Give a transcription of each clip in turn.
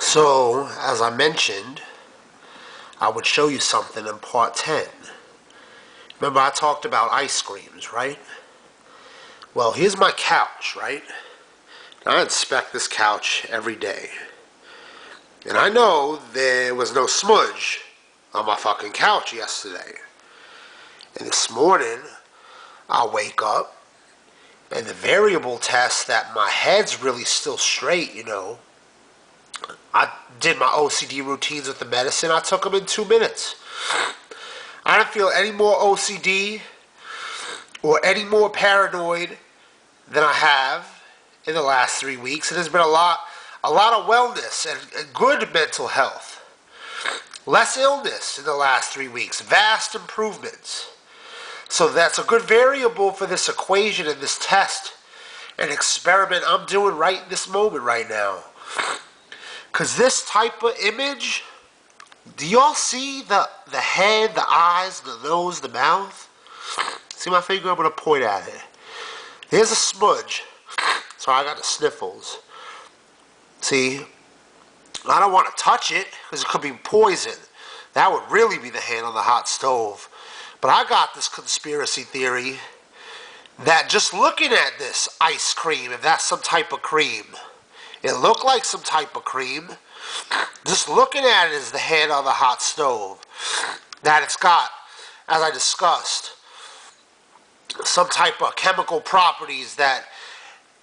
So, as I mentioned, I would show you something in part 10. Remember I talked about ice creams, right? Well, here's my couch, right? I inspect this couch every day. And I know there was no smudge on my fucking couch yesterday. And this morning, I wake up, and the variable tests that my head's really still straight, I did my OCD routines with the medicine. I took them in 2 minutes. I didn't feel any more OCD or any more paranoid than I have in the last 3 weeks. And there's been a lot of wellness and good mental health. Less illness in the last 3 weeks. Vast improvements. So that's a good variable for this equation and this test and experiment I'm doing right in this moment right now. Because this type of image, do y'all see the head, the eyes, the nose, the mouth? See my finger? I'm going to point at it. There's a smudge. So I got the sniffles. See? I don't want to touch it because it could be poison. That would really be the hand on the hot stove. But I got this conspiracy theory that just looking at this ice cream, if that's some type of cream, it looked like some type of cream. Just looking at it as the head on the hot stove. That it's got, as I discussed, some type of chemical properties that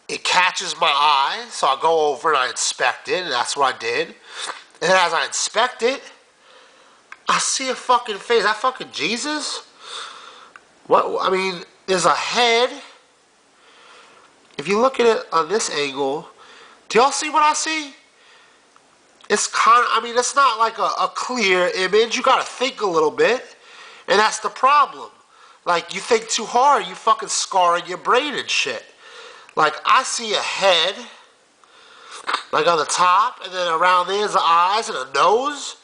it catches my eye. So I go over and I inspect it, and that's what I did. And as I inspect it, I see a fucking face. That fucking Jesus? What? I mean, there's a head. If you look at it on this angle, do y'all see what I see? It's it's not like a clear image. You gotta think a little bit. And that's the problem. Like, you think too hard, you fucking scarring your brain and shit. Like, I see a head, like on the top, and then around there's the eyes and a nose.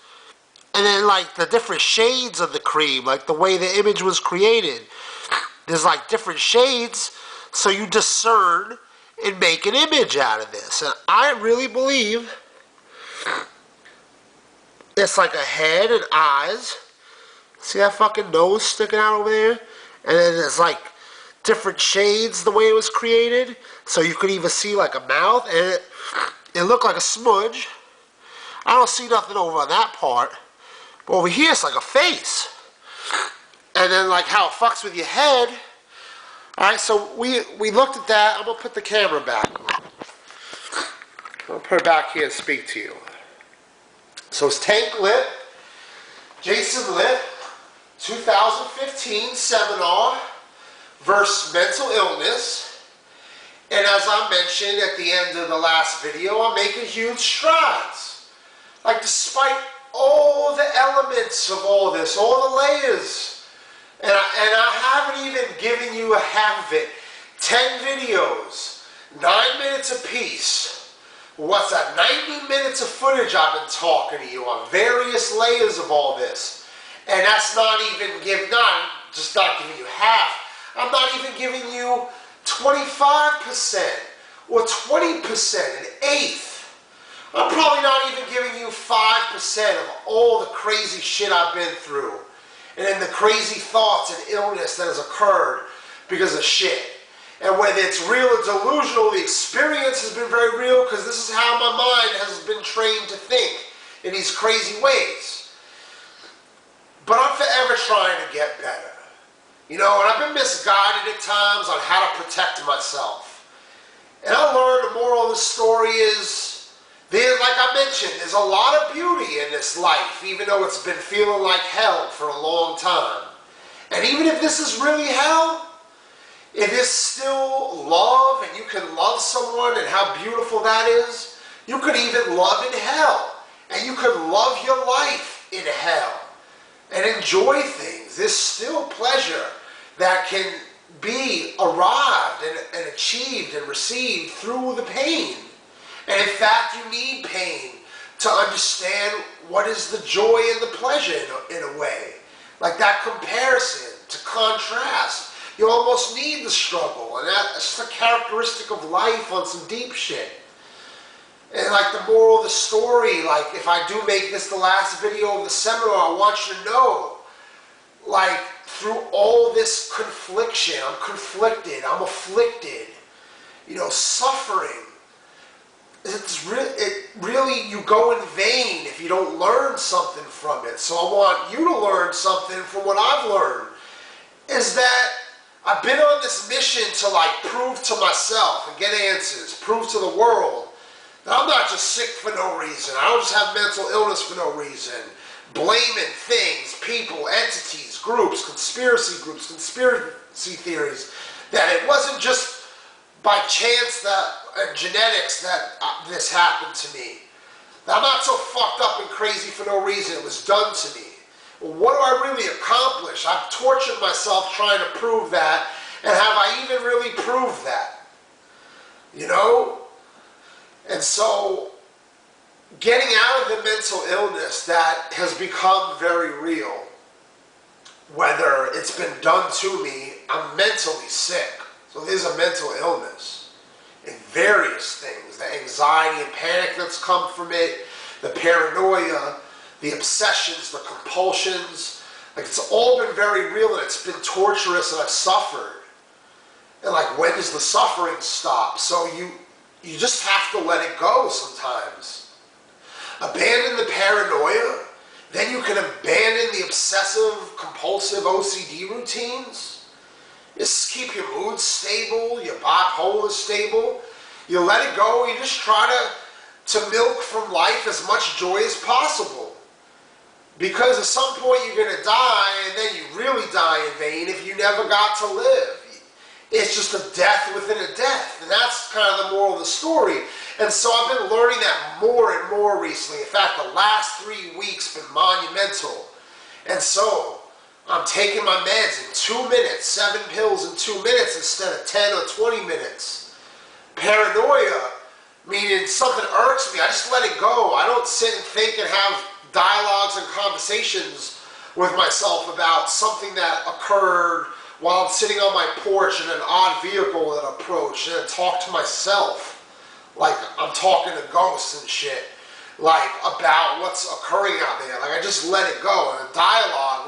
And then, like, the different shades of the cream, like the way the image was created. There's, like, different shades, so you discern and make an image out of this. And I really believe it's like a head and eyes. See that fucking nose sticking out over there? And then there's, like, different shades the way it was created. So you could even see, like, a mouth, and it looked like a smudge. I don't see nothing over on that part. But over here, it's like a face. And then, like, how it fucks with your head. Alright, so we looked at that. I'm going to put the camera back. I'm going to put it back here and speak to you. So it's Tank LIPP, Jason LIPP, 2015 seminar versus mental illness. And as I mentioned at the end of the last video, I'm making huge strides. Like, despite all the elements of all this, all the layers, and I haven't even given you a half of it. 10 videos, 9 minutes apiece. What's that? 90 minutes of footage I've been talking to you on various layers of all this. And that's not just not giving you half. I'm not even giving you 25% or 20%, an eighth. I'm probably not even giving you 5% of all the crazy shit I've been through. And then the crazy thoughts and illness that has occurred because of shit. And whether it's real or delusional, the experience has been very real because this is how my mind has been trained to think in these crazy ways. But I'm forever trying to get better. And I've been misguided at times on how to protect myself. And I learned the moral of the story is, like I mentioned, there's a lot of beauty in this life, even though it's been feeling like hell for a long time. And even if this is really hell, it is still love, and you can love someone, and how beautiful that is. You could even love in hell, and you could love your life in hell, and enjoy things. There's still pleasure that can be arrived and achieved and received through the pain. And in fact, you need pain to understand what is the joy and the pleasure in a way. Like that comparison, to contrast. You almost need the struggle, and that's just a characteristic of life on some deep shit. And like the moral of the story, like if I do make this the last video of the seminar, I want you to know, like through all this confliction, I'm conflicted, I'm afflicted, suffering. It really, you go in vain if you don't learn something from it. So I want you to learn something from what I've learned, is that I've been on this mission to like prove to myself and get answers, prove to the world that I'm not just sick for no reason. I don't just have mental illness for no reason. Blaming things, people, entities, groups, conspiracy theories, that it wasn't just by chance that genetics that this happened to me. That I'm not so fucked up and crazy for no reason. It was done to me. Well, what do I really accomplish? I've tortured myself trying to prove that, and have I even really proved that? And so, getting out of the mental illness that has become very real, whether it's been done to me, I'm mentally sick. So there's a mental illness in various things. The anxiety and panic that's come from it, the paranoia, the obsessions, the compulsions. Like it's all been very real and it's been torturous and I've suffered. And like, when does the suffering stop? So you just have to let it go sometimes. Abandon the paranoia, then you can abandon the obsessive, compulsive OCD routines. Just keep your mood stable, your bipolar stable. You let it go, you just try to milk from life as much joy as possible. Because at some point you're going to die, and then you really die in vain if you never got to live. It's just a death within a death. And that's kind of the moral of the story. And so I've been learning that more and more recently. In fact, the last 3 weeks been monumental. And so I'm taking my meds in 2 minutes, 7 pills in 2 minutes instead of 10 or 20 minutes. Paranoia, meaning something irks me, I just let it go. I don't sit and think and have dialogues and conversations with myself about something that occurred while I'm sitting on my porch in an odd vehicle that approached, and talk to myself like I'm talking to ghosts and shit, like about what's occurring out there. Like I just let it go. And a dialogue,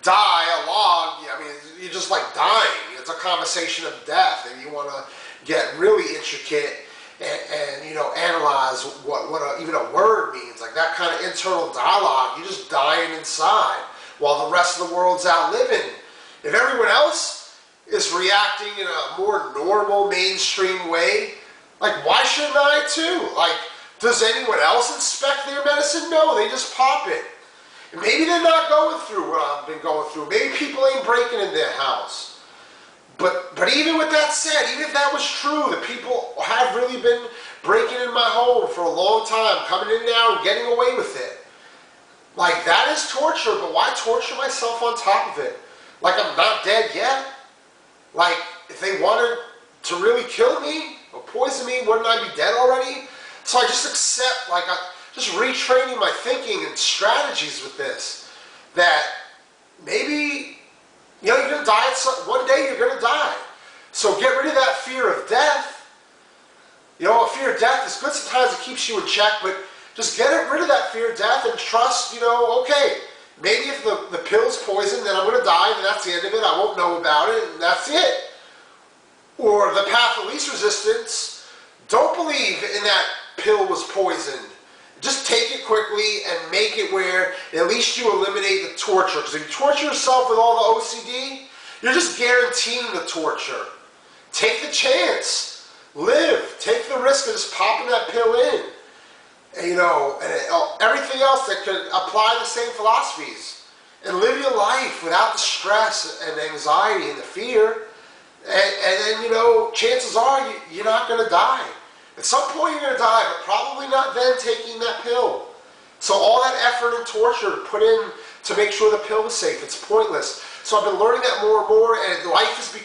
I mean, you're just like dying. It's a conversation of death, and you want to get really intricate and analyze what even a word means. Like that kind of internal dialogue, you're just dying inside while the rest of the world's out living. If everyone else is reacting in a more normal, mainstream way, like why shouldn't I too? Like, does anyone else inspect their medicine? No, they just pop it. And maybe they're not going through what I've been going through. Maybe people ain't breaking in their house. But even with that said, even if that was true, that people have really been breaking in my home for a long time, coming in now and getting away with it. Like, that is torture, but why torture myself on top of it? Like I'm not dead yet? Like, if they wanted to really kill me or poison me, wouldn't I be dead already? So I just accept, like, just retraining my thinking and strategies with this. That maybe, you're going to die, one day you're going to die. So get rid of that fear of death. A fear of death is good sometimes, it keeps you in check, but just get rid of that fear of death and trust, okay, maybe if the pill's poison, then I'm going to die, and that's the end of it. I won't know about it, and that's it. Or the path of least resistance, don't believe in that pill was poisoned. Just take it quickly and make it where at least you eliminate the torture. Because if you torture yourself with all the OCD, you're just guaranteeing the torture. Take the chance. Live. Take the risk of just popping that pill in. And, everything else that could apply the same philosophies. And live your life without the stress and anxiety and the fear. And then, chances are you're not going to die. At some point you're going to die, but probably not then taking that pill. So all that effort and torture put in to make sure the pill is safe, it's pointless. So I've been learning that more and more, and life has become